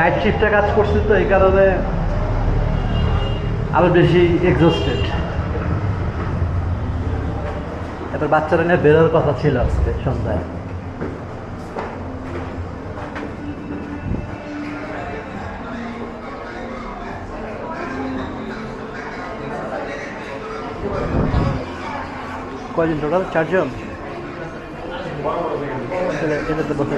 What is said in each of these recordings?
Night শিফটে কাজ করছি তো এই কারণে আরো বেশি এক্সস্টেড। এবার বাচ্চারা নিয়ে বেরোর কথা ছিল আজকে সন্ধ্যায়। কয়জন টোটাল? 4 জন। এটাতে বসে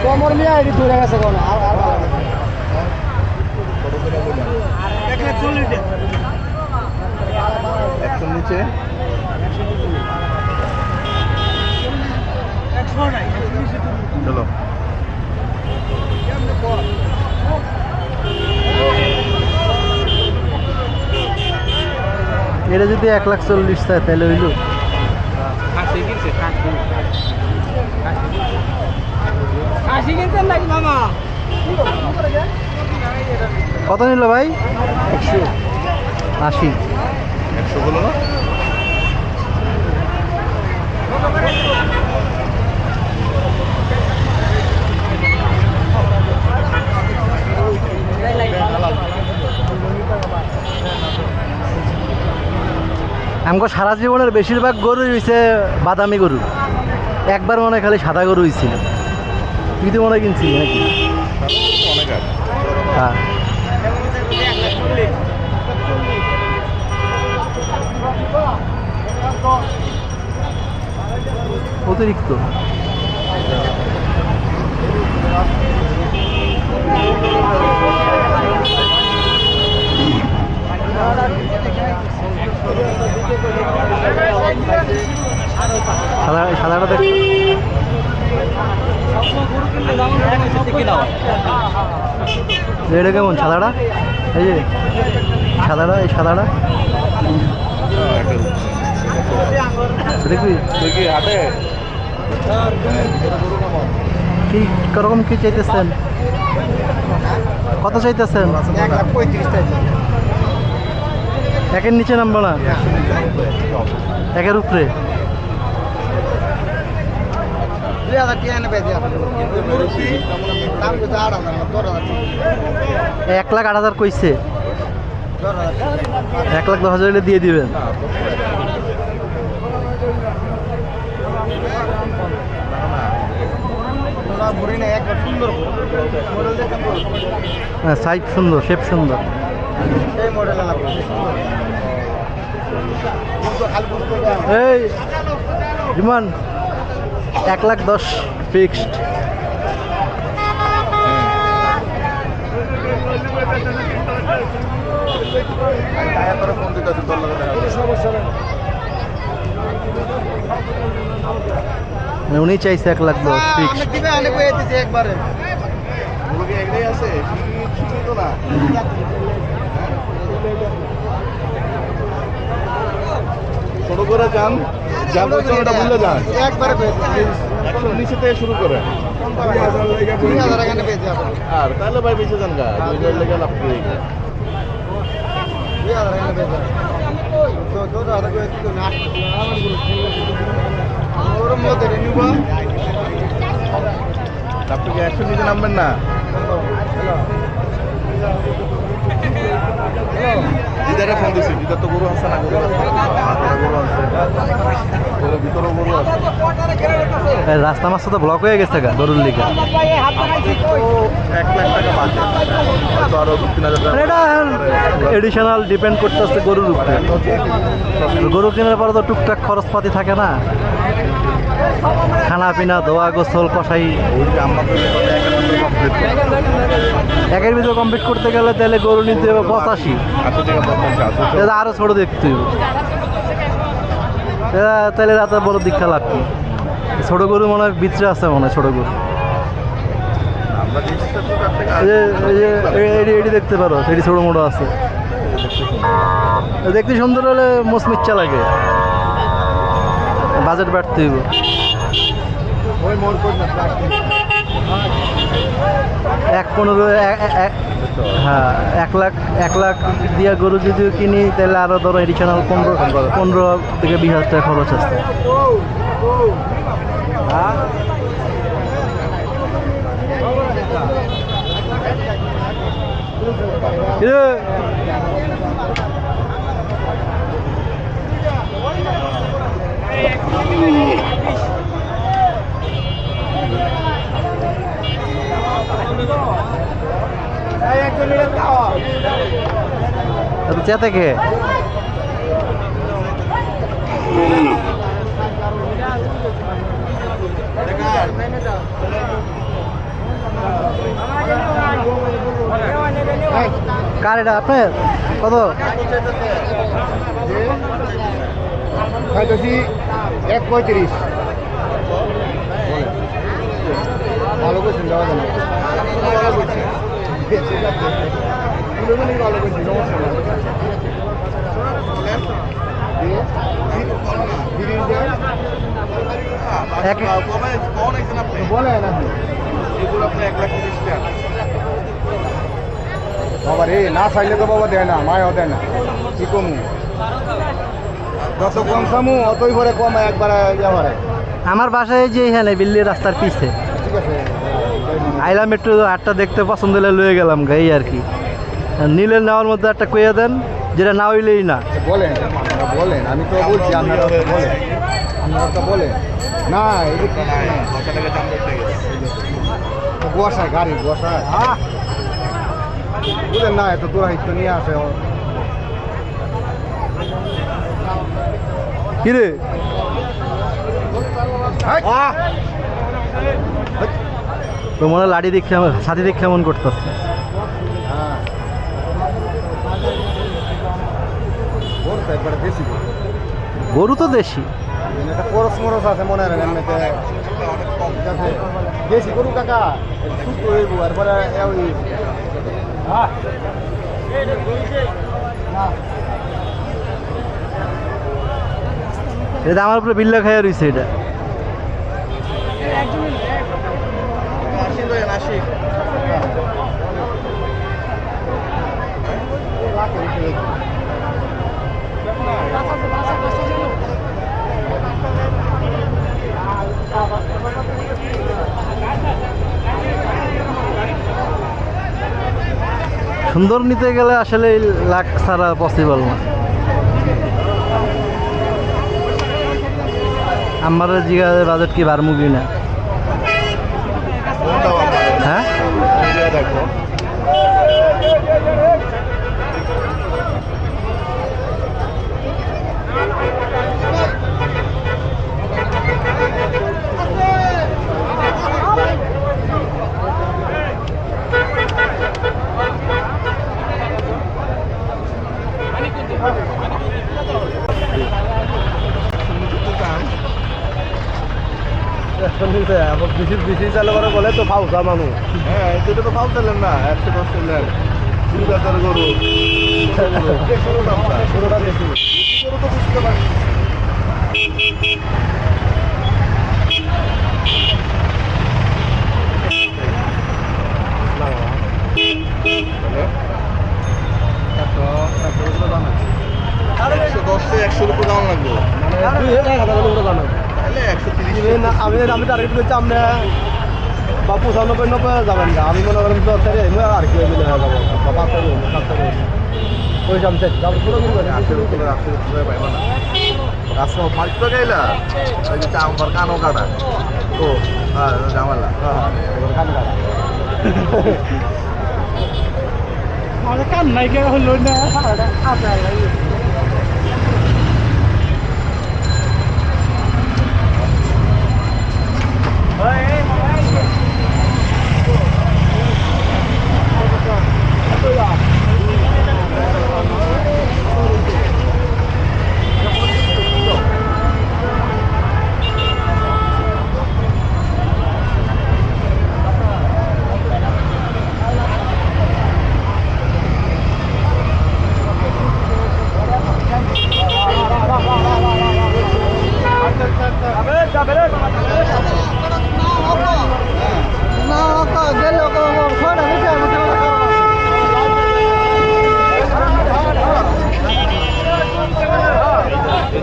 কমর নিয়ে এটি ধরে গেছে কোন আর আর ভালো না 140 নিচে 100 নাই 120 চলো। এটা যদি 1,40,000 চায় তাহলে হইল। কত নিল ভাই? 180। 100 হলো না? আমগো সারা জীবনের বেশিরভাগ গরুই হয়েছে বাদামি গরু। একবার মনে হয় খালি সাদা গরু হয়েছিল। তুই তো মনে হয় কিনছিলি নাকি? অনেক আছে। হ্যাঁ অতিরিক্ত। সাদাটা দেখ। এটা কেমন সাদাটা? এই যে সাদাটা, এই সাদাটা দেখবি কি রকম কি চাইতেছেন? কত চাইতেছেন? 1,35,000 একের নিচে নামবো না, একের উপরে। 2000 টাকা এনে বেঁধে দাম কিন্তু 1,08,000 কইছে। 10,000 1,10,000 হলে দিয়ে দিবেন। হ্যাঁ সাইজ সুন্দর, শেপ সুন্দর। এই বিমান 1,10,000 ফিক্সড। উনি চাইছে 1,10,000 ফিক্সড। একবারে ছোট করে যান, যা বলছেন ওটা বললে যান। একবারে 100 নিচে থেকে শুরু করে। 2000 এখানে বেঁধে আর তাহলে ভাই বেঁচে যান গা, 2000 লেগে লাভ করে গেছে। 2000 এখানে বেঁধে ওর মধ্যে নিব। আপনি কি 100 নিচে নামবেন না? দিদারে ফোন দিছি, দিদার তো গরু আছে না? গরু আছে, গরু আছে, গরুর ভিতরেও গরু আছে। রাস্তা মাস্তা তো ব্লক হয়ে গেছে গরুর লিগে। 1,00,000 টাকা বাজে, হয়তো আরো 2-3,000 টাকা। এটা এডিশনাল ডিপেন্ড করতেছে গরুর উপরে। গরু কেনার পরে তো টুকটাক খরচপাতি থাকে না, খানা পিনা, ধোয়া, গোসল, কষাই। ওই যে আমাদের একের ভিতরে কমপ্লিট করতে গেলে তাহলে গরু নিতে হবে 85। 80 টাকা 85 আছে। এটা আরো ছোট দেখতে হবে। তাহলে রাতে বড় দীক্ষা লাগবে। ছোট গরু মনে হয় ভিতরে আছে, মনে হয় ছোট গরু। আমরা জিনিসটা তো তার থেকে এটি দেখতে পারো, সেটি ছোট মোটো আছে। দেখতে সুন্দর হলে মোচমিচ্ছা লাগে, বাজেট বাড়তে হইব। ওই মোড় 1.15 হ্যাঁ 1 লাখ দিয়ে গরু যদি কিনি তাহলে আরো ধরো এডিশনাল 15 থেকে 20 হাজার টাকা খরচ আসছে। চা থেকে কার এটা আপনার কত? খাইতেছি 1.35। ভালো করছেন দেওয়া জানা ভালো করছি বলে না বাবা রে, না চাইলে তো বাবা দেয় না, মায়ও দেয় না। কি কম যত কম সামু অতই ভরে কম একবার যাওয়ারে। আমার বাসায় যে এখানে বিল্লি রাস্তার পিছে ঠিক আছে, আইলাম একটু হাটটা দেখতে, পছন্দ হলে লয়ে গেলাম গাই আর কি। নিলে নেওয়ার মধ্যে একটা কইয়া দেন, যেটা না হইলেই না। বলেন বলেন, আমি তো বলছি আপনারা তো বলেন, আপনারা তো বলেন না। এই যে বসায় গাড়ি বসায় বুঝলেন না, এত দূরাহিত নিয়ে আসে। কিরে তো মনে লাড়ি দেখে আমার সাথী দেখে এমন করতেছে। হ্যাঁ বলতে একবারে বেশি গরু তো দেশি, একটা করস মরস আছে মনে হয় এমনিতে। ঠিক আছে, বেশি গরু কাকা সুস্থ হইব, এরপরে এটা আমার উপরে বিল্লা খাইয়া রয়েছে। এটা সুন্দর নিতে গেলে আসলে লাখ ছাড়া পসিবল না। আমার জিজ্ঞাসা বাজেট কি বারমুগি না? হ্যাঁ দেখো বেশি চালে করে বলে তো ফাউসা মানুষ। হ্যাঁ, এটা তো ফাউ চাইলেন না, 110 চাইলেন 2000 গরু পুরোটা বেশি গরু তো বুঝতে পারি। একশো রুপি দাম লাগবে, তাহলে 130। আমি টার্গেট করছি আপনি বা 95-90 যাবেন না। আমি মনে করেন 10 আর কি মিলে হয়ে যাবো বা 5 ওই দাম চাই পুরো রাস্তা ফাইট তো গেলা ওই যে চাম্বার কানো কাটা ও হ্যাঁ জামালা কান নাই কে হলো না আপনার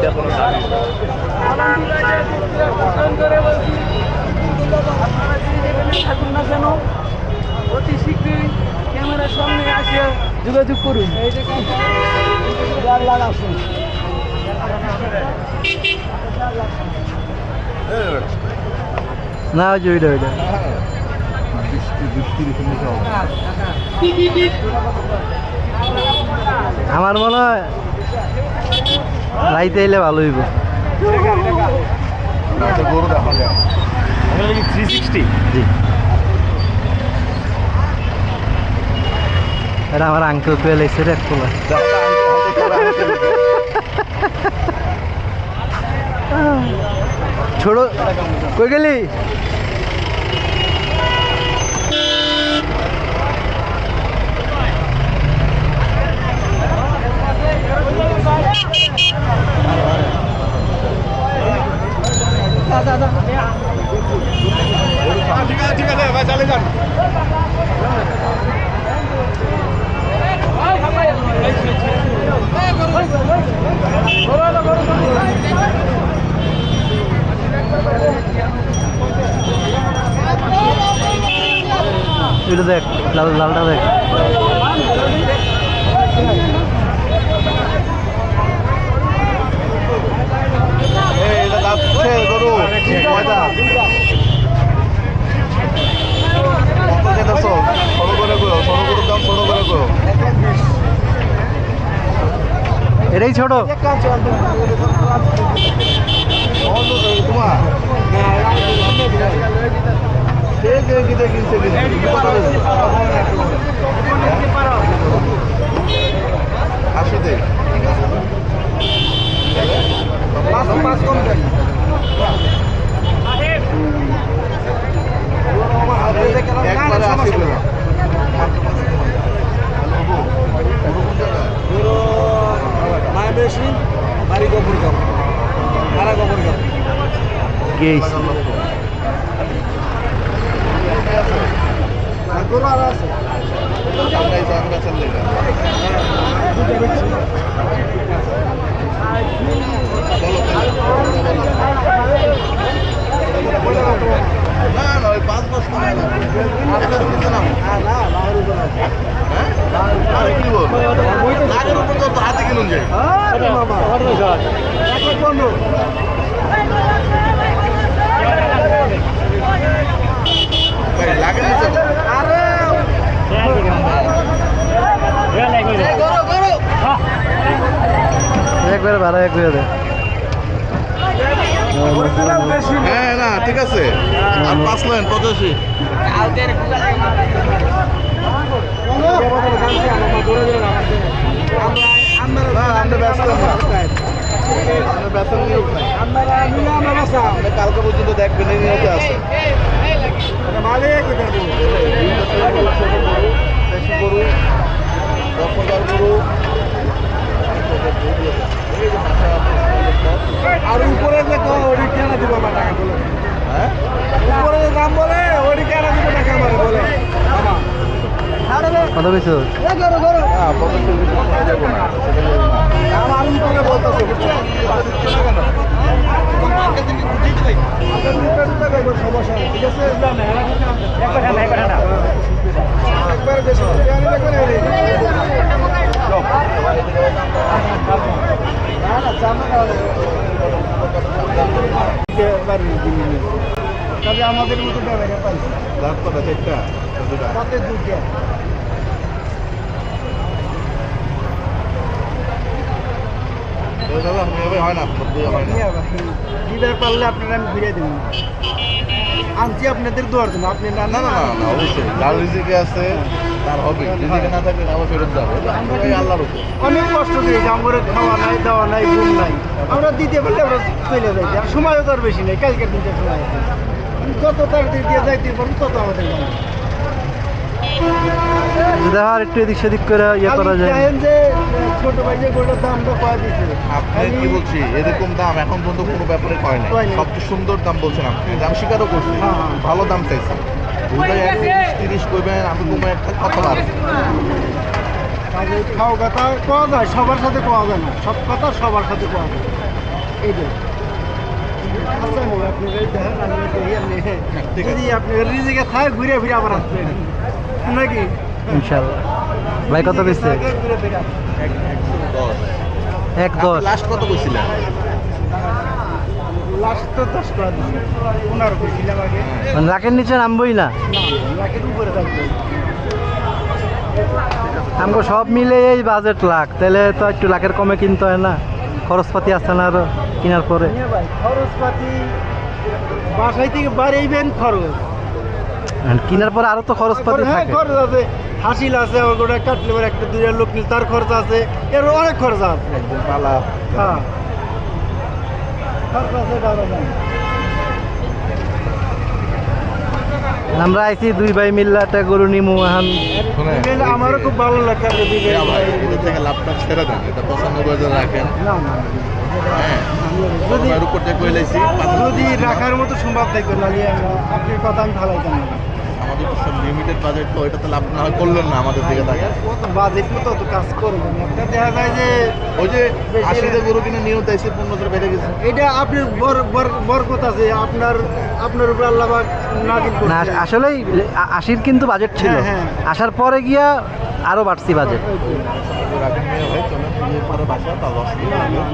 এটা কোনো দাবি থাকুন না কেন অতি শীঘ্রই ক্যামেরার সামনে আসে যোগাযোগ করুন এই যে লাগাচ্ছেন না ওই যে ওইটা ওইটা আমার মনে হয় রাইতে এলে ভালো হইব। গরু দেখা যায় 360 জি, এটা আমার আঙ্কেল পেয়ে লেগছে রে খোলা। ছোট কই গেলি? ঠিক আছে ভাই চালিয়ে যান এটা দেখ, লাল লালটা দেখ। এটা যাচ্ছে গরু ময়দা কত যেতেছ ছোট করে গো ছোট গরুর দাম ছোট করে গো এটাই ছোট। তোমার কে কে কিনতে কিনছে আশিতে একবারে 80 করে বেশি বাড়ি গোবর গাম আরা গোবর গাম গেইস গরু আর আছে না না ওই 5 বছর কি বল লাগের উপর তো হাতে কিনুন যায় ভাই লাগের নিচে একবারে ভাড়া এক করে দে। হ্যাঁ না ঠিক আছে আর 5 লাইন 85 না আমরা ব্যস্ত না আমরা ব্যস্ত নিয়োগ নাই আপনি কালকে পর্যন্ত দেখবেন এই নিয়োগে আছে দেশি গরু দশটার গরু আর উপরে যে ওটি কেন দিব আমার টাকা বলে হ্যাঁ উপরে যে দাম বলে ওটি কেন দিব টাকা আমার বলে কত বেশি? গরু গরু না 85 বেশি করা যাবে না সেটা যাবে না আমার উপরে বলতেছে বুঝছেন সমস্যা নেই, ঠিক আছে একবার বেশি তবে আমাদের মতো পাই দাঁত কটা চারটা দুটা রাতে দুটো দাদা এভাবে হয় না আপনার হয় না দিদার পারলে আপনারা আমি ফিরিয়ে দেবেন আনছি আপনাদের দোয়ার জন্য আপনি না না না না অবশ্যই যার রিজিকে আছে তার হবে রিজিকে না থাকলে আবার ফেরত যাবে আমরা এই আল্লাহর উপর অনেক কষ্ট দিয়েছি আমাদের খাওয়া নাই দাওয়া নাই ঘুম নাই আমরা দিতে পারলে আমরা চলে যাইছি আর সময়ও তো আর বেশি নেই কালকের দিনটা সময় আছে যত তাড়াতাড়ি দিয়ে যাইতে পারবো তত আমাদের ভালো। যদি আর একটু এদিক সেদিক করে ইয়ে করা যায়। দেখেন যে ছোট ভাই যে গোটার দামটা পাওয়া দিচ্ছে আপনি কি বলছি এরকম দাম এখন পর্যন্ত কোনো ব্যাপারে কয় নাই কয় নাই। সবচেয়ে সুন্দর দাম বলছেন আপনি দাম স্বীকারও করছি হ্যাঁ, হ্যাঁ। ভালো দাম চাইছি দুটাই 30 কইবেন আমি কমে একটা কথা বার খাওয়া কথা কোয়া যায় সবার সাথে কোয়া যায় না সব কথা সবার সাথে কোয়া যায় এইটা যদি আপনি রিজিকে থাকে ঘুরে ফিরে আবার আসবেন নাকি ইনশাল্লাহ। ভাই কত বেচছে? ঘুরে ফিরে 1.10। লাস্ট কত বলছিলেন? লাস্ট তো 10 টাকা দিচ্ছি 15 কইছিলাম আগে মানে লাখের নিচে নামবই না। না লাখের উপরে থাকবে আমগো সব মিলে এই বাজেট লাখ, তাহলে তো একটু লাখের কমে কিনতে হয় না? খরচপাতি আছে না আরো কেনার পরে? নিয়ে ভাই খরচপাতি বাসায় থেকে বাড়াইবেন খরচ কেনার পরে আরো তো খরচপাতি হ্যাঁ থাকে। খরচ আছে হাসিল আছে ওটা কাটলে পরে একটা দুইটা লোক নিলে তার খরচ আছে এর অনেক খরচ আছে একদম পালা। হ্যাঁ খরচ আছে দাদা ভাই আমরা আইছি 2 ভাই মিল্লা একটা গরু নিমু এখন। শুনে, এটা আমারও খুব ভালো লাগে আপনি দিবেন ভাই এদের থেকে লাভটা ছেড়ে দেন, এটা 95,000 রাখেন। না না হ্যাঁ, যদি এর উপর থেকে কইলাইছি যদি রাখার মতো সম্ভব থাকবে নাহলে আপনার কথা আমি ঢালাইতাম না আমাদের তো সব লিমিটেড বাজেট, তো এটা তো লাভ না হয় করলেন না আমাদের দিকে থাকে। অত বাজেট মতো অত কাজ করবে না একটা দেখা যায় যে ওই যে 80 গরু কিনে নিয়ত আইছে 15 বেড়ে গেছে। এটা আপনার বরকত আছে আপনার উপর আল্লাহ পাক নাজিল না করছে আসলেই 80 কিন্তু বাজেট ছিল, হ্যাঁ, হ্যাঁ। আসার পরে গিয়া আরো বাড়ছি বাজেট। রাখেন নিয়ে ভাই, চলেন বিয়ে পরে বাসা, তাও অসুবিধা নেই।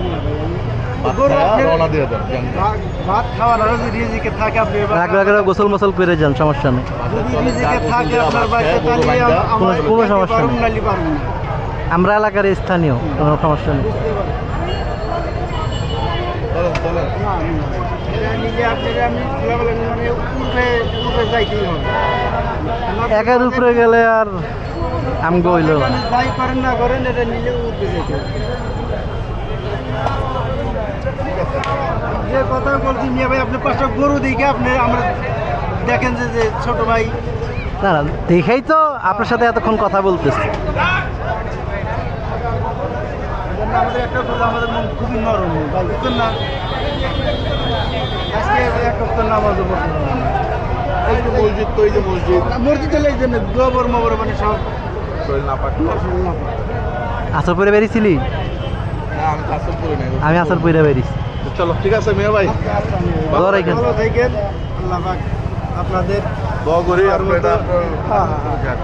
গরু আপনি রওনা দিয়ে দেন। ভাত খাওয়ার আরো যদি রিজিকে থাকে আপনি রাগ রাগ গোসল মোসল করে যান, সমস্যা নেই। যদি রিজিকে থাকে আপনার বাড়িতে তাহলে আমার কোনো সমস্যা নেই। নালি পারবো না আমরা এলাকার স্থানীয়, কোনো সমস্যা নেই। চলেন চলেন। না, এটা নিলে আপনাকে আমি খোলামেলা মানে উপরে যাইতেই হবে একের উপরে গেলে আর আমগো হইল না। মানে যাই করেন না করেন এটা নিলে উঠবে যেতে হবে। যে কথা বলছি মিয়া ভাই আপনি 5টা গরু দেখে আপনি আমরা দেখেন যে ছোট ভাই না না, দেখেই তো আপনার সাথে এতক্ষণ কথা বলতেছি। এজন্য আমাদের একটা গরু আমাদের মন খুবই নরম ভাই বুঝছেন না আজকে একটা তো নামাজও পড়তে পারবো না। এই যে মসজিদ, তো এই যে মসজিদ মসজিদ চলে এই জন্য গোবর মোবর মানে সব শরীর না পাক। আসর পরে বেরিয়েছিলি? না, আমি কাসর করি না। আমি আসর পরে বেরিয়েছি। চলো ঠিক আছে মিয়া ভাই, দোয়া রাখেন। ভালো থাকেন আল্লাহ পাক আপনাদের দোয়া করি আপনি এটা হ্যাঁ হ্যাঁ যাক।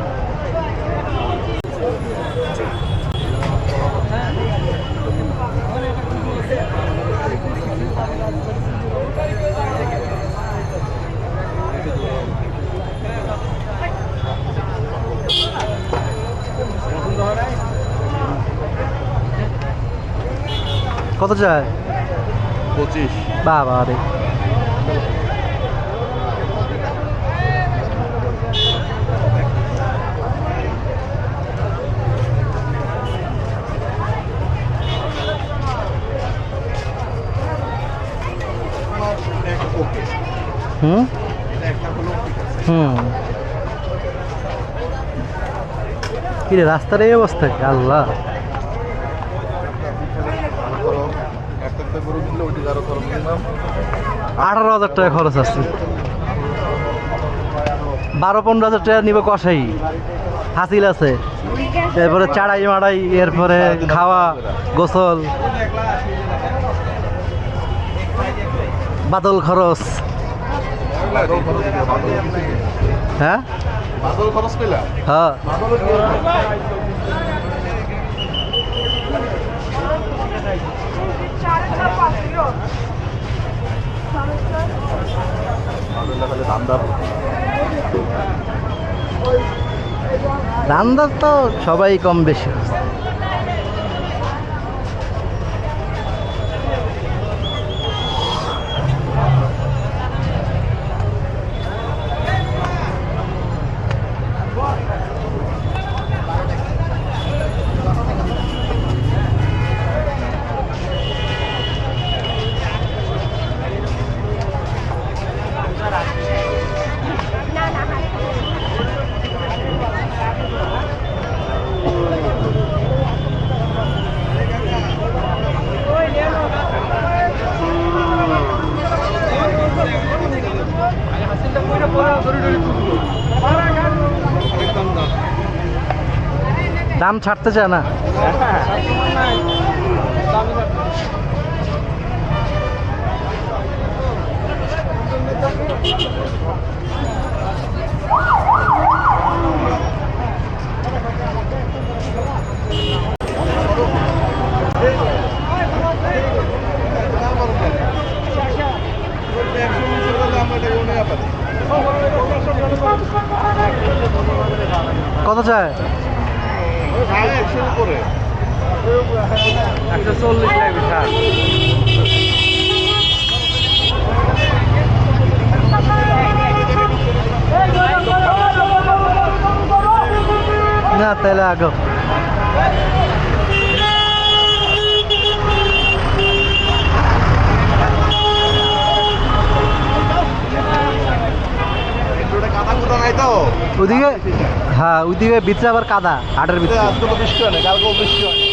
কত চায়? 25। বাবা রে, হুম এটা একটা হলো ঠিক আছে। হুম। কিরে রাস্তার এই অবস্থা কি? আল্লাহ, একটা গরু কিনলে ওইটি আরো খরচ নিলাম। 18,000 টাকা খরচ আছে। 12-15,000 টাকা নিবে কষাই, হাসিল আছে, এরপরে চাড়াই মাড়াই, এরপরে খাওয়া, গোসল, বাদল খরচ। হ্যাঁ বাদল খরচ পেলা? হ্যাঁ, রান্দার তো সবাই কম বেশি। দাম ছাড়তে চায় না। কত চায়? 100 উপরে। 140 লাগবে স্যার। না তাহলে আগো। একটুটা কাদা কুদা নাই তো? ওদিকে হ্যাঁ ওইদিকে ভিতরে আবার কাদা হাটের ভিতরে। আজকে তো বৃষ্টি হয় না, কালকেও বৃষ্টি হয় না।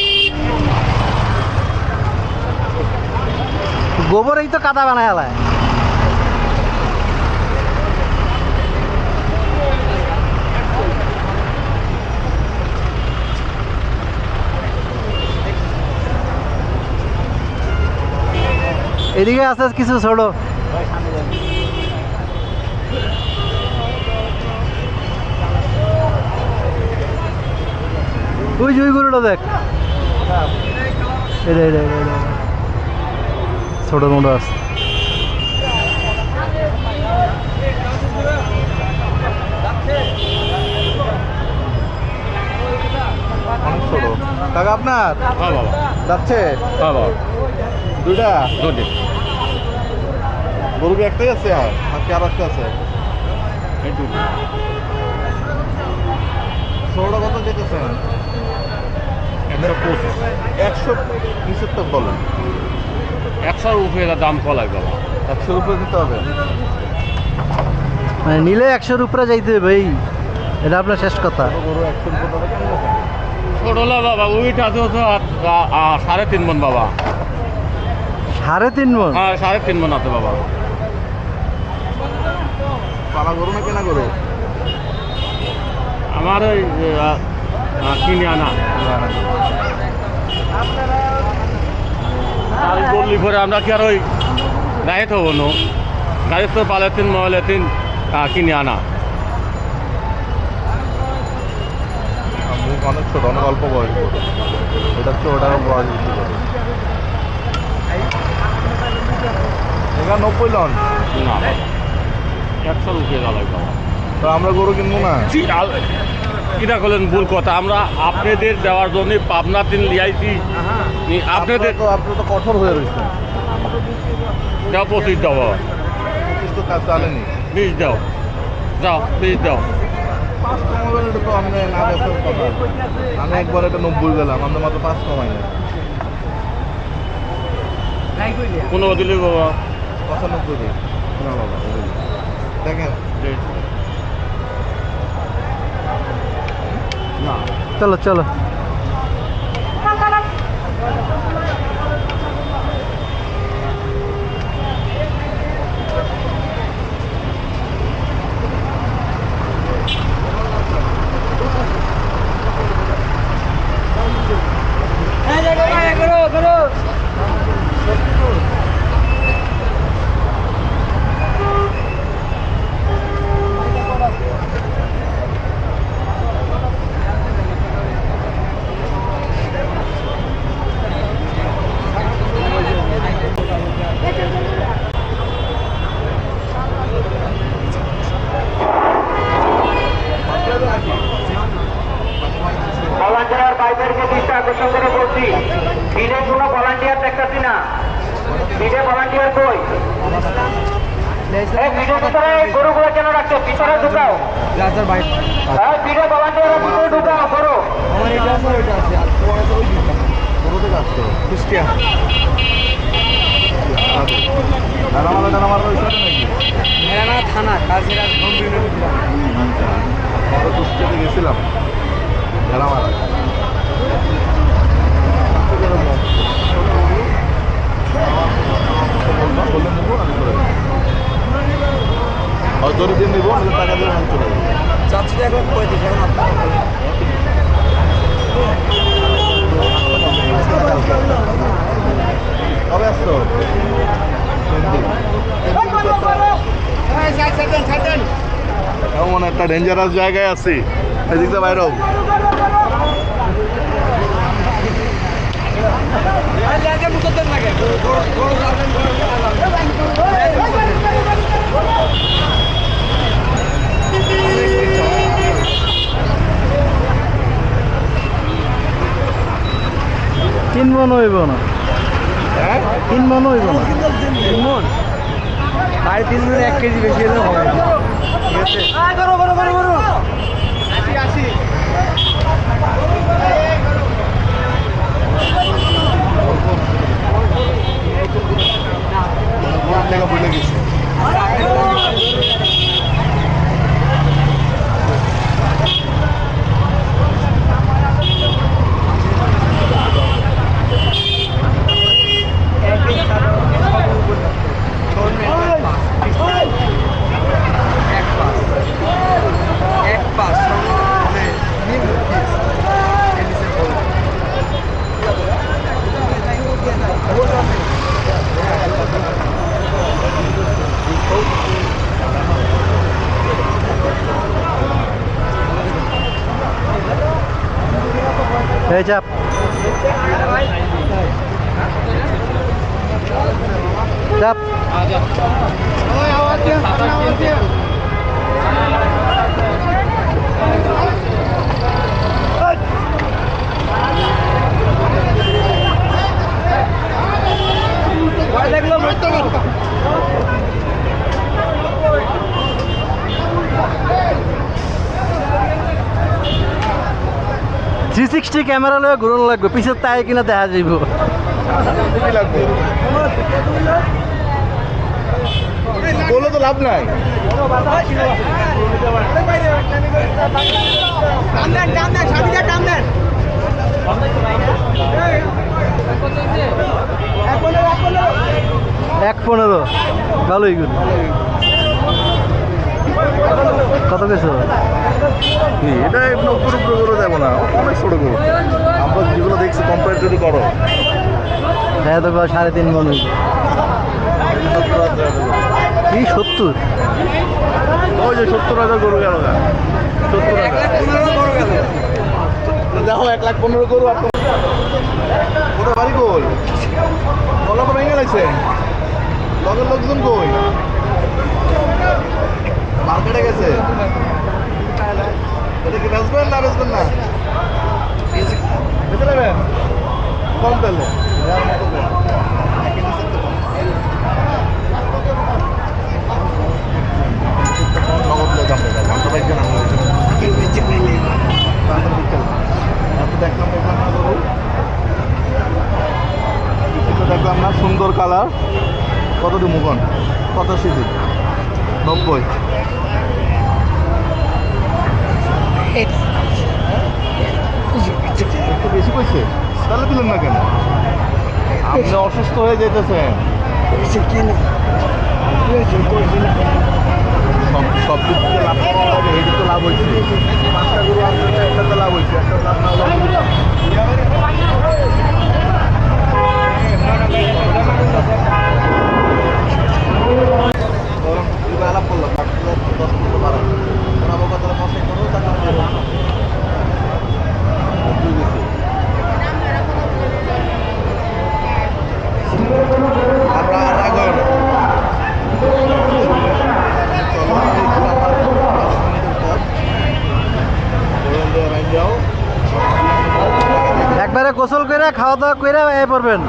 গোবরেই তো কাদা বানায় আলায়। এদিকে আছে কিছু ছোট। ওই যে ওই গরুটা দেখ, এটা এটা এটা এটা। ছোট মোটো আছে। অনেক ছোট। কাকা আপনার হ্যাঁ বাবা, যাচ্ছে হ্যাঁ বাবা, দুইটা? দুটি। গরু কি একটাই আছে আর নাকি আর একটা আছে? এই দুটি। ছোটটা কত যেতেছেন? 125। 100 নিচের তো বলেন। 100 উপরে দাম ফলাই বাবা। 100 উপরে দিতে হবে। মানে নিলে 100-র উপরে যাইতে হবে ভাই, এটা আপনার শেষ কথা। গরু 100 উপরে কেমন আছে? ছোটলা বাবা, ওইটা তো 3.5 মন বাবা। 3.5 মণ? হ্যাঁ 3.5 মন আছে বাবা। পালা গরু না কেনা গরু? আমার ওই কিনে আনা। আর বললি পরে আমরা কি আর ওই গাড়িতে হবো না, গাড়িতে তো পালাতিন মহলাতিন কিনে আনা। মুখ অনেক ছোট, অনেক অল্প বয়স। এটা হচ্ছে ওটার বয়স বেশি করে। এখানে 90 লন। না বাবা, 100 উপরে জ্বালাই বাবা। তো আমরা গরু কিনবো না? কিনা করলেন ভুল কথা, আমরা আপনাদের দেওয়ার জন্য পাবনা তিন লিয়াইছি। আপনাদের আপনারা তো কঠোর হয়ে রয়েছে। দাও 25 দাও বাবা, 25 তো কাজ চালেনি। 20 দাও, যাও 20 দাও। 5 কমাবেন, এটা তো আপনি না বেচার কথা। আমি একবার এটা 90 গেলাম, আমাদের মাত্র 5 কমাই না। 15 দিলে বাবা। 95 দিই না বাবা, দেখেন না চলো চলো। ভলান্টিয়ার ভাইদেরকে দৃষ্টি আকর্ষণ করে বলছি, ভিড়ে কোনো ভলান্টিয়ার দেখতেছি না। ভিড়ে ভলান্টিয়ার কই? এই ভিড়ের ভিতরে গরুগুলো কেন রাখছো? ভিতরে ঢুকাও। হ্যাঁ, ভিড়ে ভলান্টিয়ার ভিতরে ঢুকাও গরু। গরু থেকে আসতো কুষ্টিয়া। আমার নাকি থানা কাজিরাজ কন্টিনিউ আচ্ছা, আমরা কুষ্টিয়াতে গেছিলাম ভেড়ামারা। বললে নেবো, আমি করে দেবো। আর যদি দিন নিবো টাকা দিয়ে আমি চলে যাবো। চাচ্ছি এখন 35 এখন কবে আসতো? এমন একটা ডেঞ্জারাস জায়গায় আছি, এদিক দিয়ে বাইরেও। হইব না, হ্যাঁ 3 মন হইব না। 3 মন 3.5 মন 1 কেজি বেশি হলে হবে না। ঠিক আছে গোড়ার লেখা ভুলে গেছি। এই চাপ চাপ $360 ক্যামেরা লয়ে ঘুরন লাগবে, পিছের তাই কিনা দেখা যাইব। কি লাগবে? বলে তো লাভ নাই। এক 15 ভালোই গুলো। কত কিছু এটা এমনি উপরে উপরে করে দেবো না, অনেক ছোট করো। আমরা যেগুলো দেখছি কম্পেয়ার যদি করো হ্যাঁ তো 3.5 মন হইব। এই 70 ওই যে 70,000 গরু গেল না, 70,000 দেখো 1,15,000 গরু। আর ওটা বাড়ি কই? কলা তো ভেঙে লাগছে, লগের লোকজন কই? মার্কেটে গেছে। এটা কি বেচবেন না বেচবেন না? বেচে নেবেন কম তেলে দেখলাম না, সুন্দর কালার। কত দিন মুখন? 85 দিন, 90। একটু বেশি কইছে, তাহলে দিলেন না কেন? আপনি অসুস্থ হয়ে যেতেছেন। সব দিক থেকে লাভ করা হবে, এই দিক তো লাভ হয়েছে। 5টা গরু আনতে একটাতে লাভ হয়েছে, একটা লাভ না লাভ আলাপ করলাম 10 বাড়া ওরা বাবা তারা পছন্দ করো তার আমরা রাগ হয় না। একবারে গোসল করে খাওয়া দাওয়া করে এ পড়বেন,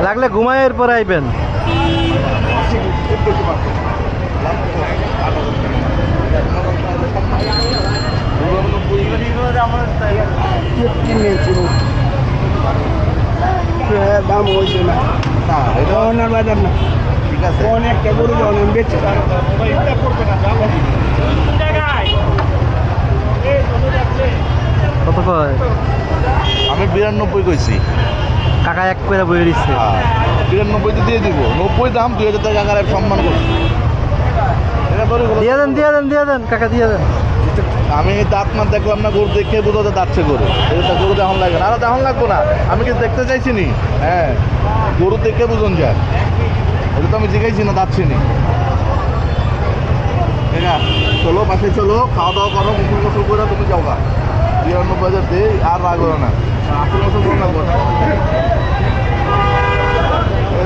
লাগলে ঘুমায় এরপরে আইবেন। দাম হয়েছে না, ওনার বাজার না। ঠিক আছে, অনেকটা গরু অনেক বেচে কত কয়? আমি 92 কইছি। কাকা এক করে বই দিচ্ছে। 92 দিয়ে দিব, 90 দাম, 2000 টাকা কাকার সম্মান করছি। দিয়ে দেন কাকা দিয়ে দেন। আমি দাঁত না দেখলাম না, গরু দেখে বোঝাতে দাঁতছে গরু। এটা গরু দেখন লাগে না, আর দেখন লাগবো না। আমি কি দেখতে চাইছি নি? হ্যাঁ, গরু দেখে বুঝন যায়। এটা তো আমি জিজ্ঞাসি না, দাঁতছি নি। ঠিক আছে, চলো বাসায় চলো, খাওয়া দাওয়া করো, মুখুল গোসল করে তুমি যাও গা। 92,000 দিই, আর রাগ করো না। 80 বছর বড় লাগবো না।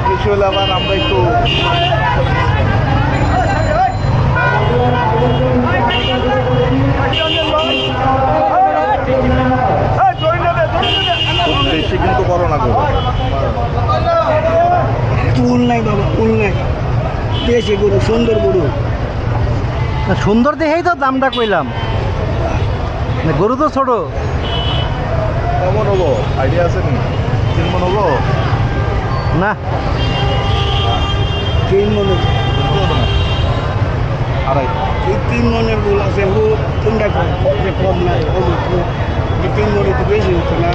কিছু হলে আবার আমরা একটু উল নাই বাবা, উল নাই। দেশি গরু, সুন্দর গরু। না, সুন্দর দেখেই তো দামটা কইলাম। না, গরু তো ছোট। কেমন হবো আইডিয়া আছে নি 3 মন হবো না, 3 মনের, আড়াই এই 3 মনের গরু আছে। কোনটা কম নাই, 3 মনের তো বেশি হচ্ছে না।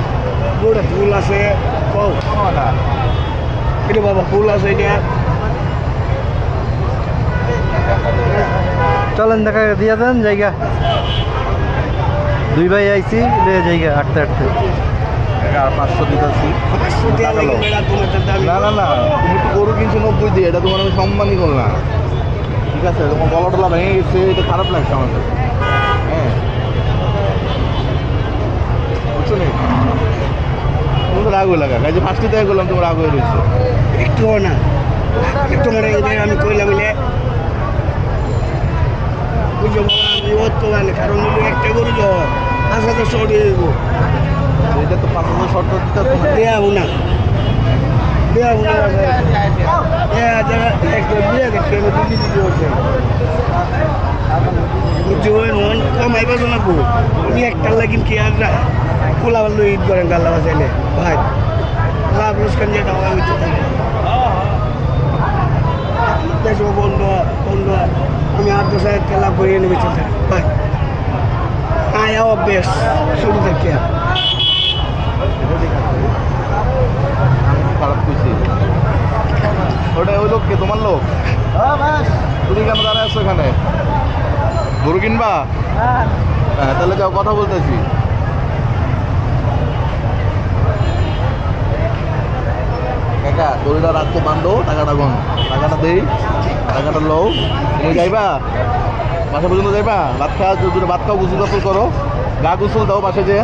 গরুটা ফুল আছে কম। না এটা বাবা ফুল আছে এটা। চলেন দেখা দিয়ে দেন জায়গা। 2 ভাই আইছি জায়গা আটতে আটতে। আর 500 দিতেছি 500 টাকা লাগে বেড়া, তোমার তো দাম। না না না তুমি তো গরু কিনছো 90 দিয়ে, এটা তোমার আমি সম্মানই করলাম। ঠিক আছে, তোমার গলা টলা ভেঙে গেছে, এটা খারাপ লাগছে আমার কাছে। হ্যাঁ বুঝছো নি, তুমি তো রাগ হয়ে লাগা, এই যে 5টি টাকা করলাম তোমার রাগ হয়ে রয়েছে। একটুও না, তোমার এই আমি কইলাম বলে বুঝো বাবা, আমি অত মানে কারণ হলো একটা গরু তো আশা তো সরিয়ে দেবো। এটা তো 5000 শর্ট দিতে তোমার দেয়াবো না, দেয়াবো না। একটা বিয়ে গেছে দিদি দিদি হচ্ছে মন কমাই পাবো না। উনি একটা লাগিন কি আর খোলা ভালো ঈদ করেন গাল্লা বাসাইলে ভাই, লাভ লোসকান যেটা আমি দেশ বন্ধ বন্ধ। আমি 8-10 লাভ করে এনে বেঁচে থাকি ভাই। আয়া অভ্যেস শুরু থেকে। খারাপ কইছি ওটা ওই লোককে তোমার লোক। তুমি কেন দাঁড়ায় আছো এখানে? গরু কিনবা? হ্যাঁ তাহলে যাও, কথা বলতেছি। কাকা গরুটা রাখতে বান্ধো, টাকাটা গণ, টাকাটা দেই, টাকাটা লও। তুমি যাইবা বাসা পর্যন্ত, যাইবা ভাত খাওয়া, দুটো ভাত খাও, গোসল টোসল করো, গা গোসল দাও বাসা যে।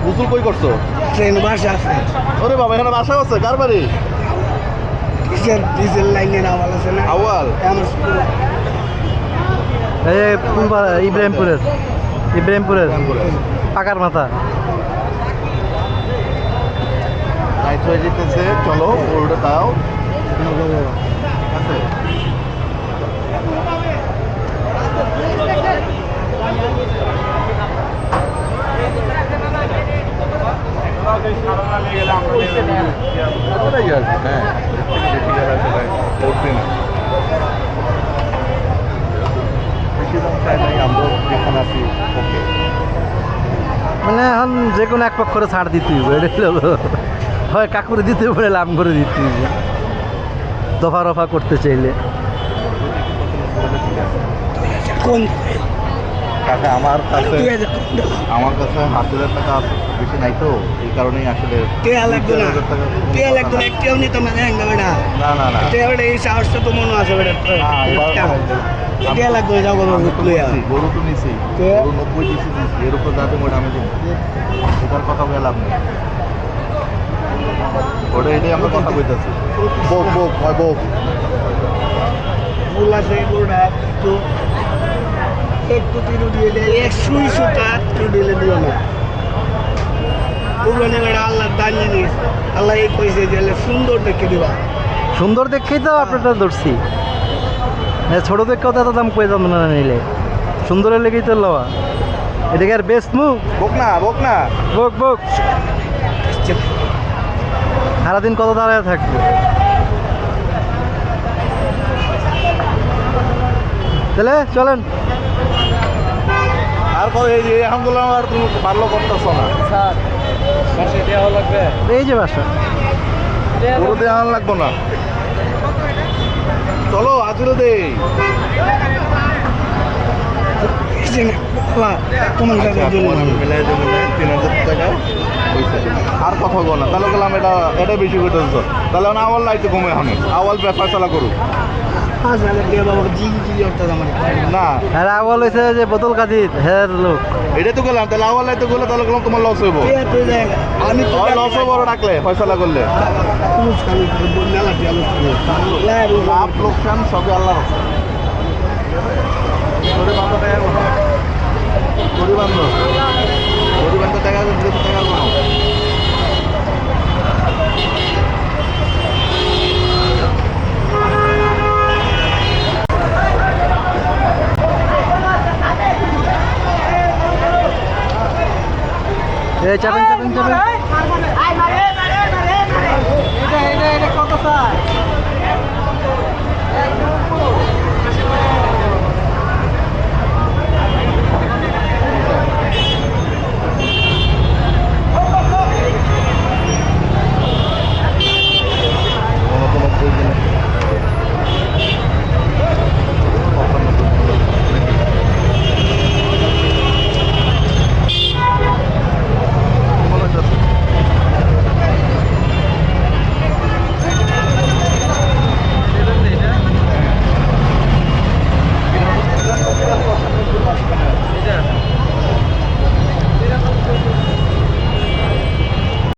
গোসল কই করছো? ট্রেন বাসা আছে। ওরে বাবা, এখানে বাসা আছে? কার বাড়ি? ডিজেল লাইনের আওয়াল আছে না আওয়াল? আমার স্কুল। এই যে ইব্রাহিমপুরের পাকার মাথা। নাইট হয়ে যেতেছে, চলো গরুটা দাও। ঠিক আছে, হ্যাঁ বেশি দাম চাই নাই, আমরা যেখানে আছি ওকে। মানে এখন যে কোনো এক পক্ষরে ছাড় দিতে হইব। এটা হলো হয় কাকুরে দিতে পারে, লাভ করে দিতে হইব দফা রফা করতে চাইলে। কোন কাকা আমার কাছে 2000 8,000 টাকা আছে, বেশি নাই তো, এই কারণেই আসলে টেয়া লাগবে না, 2,000 টাকা। টেয়া লাগবে না, একটিও নিতে মানে হ্যাঙ্গা বেটা। না না না টেয়া বেটা এই সাহসটা তো মনে আছে বেটা। টেয়া লাগবে, যাও গরু আমি তো লইয়া। বলছি, গরু তো নিছি, কে? গরু 90 দিছি, এর উপর যাতে ওটা আমি দেবো, এটার কথা বলে লাভ নেই। ওটা এটাই আমরা কথা বলতেছি। বোক বোক হয় বোক। ফুল আছে গরুটা একটু তিরু দিয়ে দেয়, 100 সুতা একটু দিলে দিও না। ওখানে বেটা আল্লাহ দান জিনিস, আল্লাহ এই কইছে যে সুন্দর দেখে দিবা। সুন্দর দেখেই তো আপনারটা ধরছি। ছোট দেখেও তো এত দাম কয়ে যাবে না নিলে, সুন্দরের লেগেই তো লওয়া। এটাকে আর বেস্ট মুখ। বোক না বোক না। বক বক, সারাদিন কত দাঁড়ায় থাকবে। তাহলে চলেন। আর কত এই যে আলহামদুলিল্লাহ, আর তুমি ভালো করতেছ না। এই যে বাসা, গরু দিয়ে আন লাগবো না, চলো আজিল দেই। তোমার কাছে আমি মিলাই দেবো 3,000 টাকা হয়েছে। আর কথা বল না, তাহলে বললাম এটা বেশি করে দিচ্ছ, তাহলে না আওয়াল লাইতে কমে আমি আওয়াল ফয়সালা করু না। আর আওয়াল হয়েছে যে বোতল কাদির হের লোক। এটা তো গেলাম, তাহলে আওয়াল লাইতে গেলে তাহলে গেলাম তোমার লস হইব। আমি লস হবো ডাকলে ফয়সালা করলে। লাভ লোকসান সবই আল্লাহ। গরিবান্ধব টাকা কোনো গরিবান্ধব টাকা দিলে তো টাকা কোনো চাপেন চাপেন চাপেন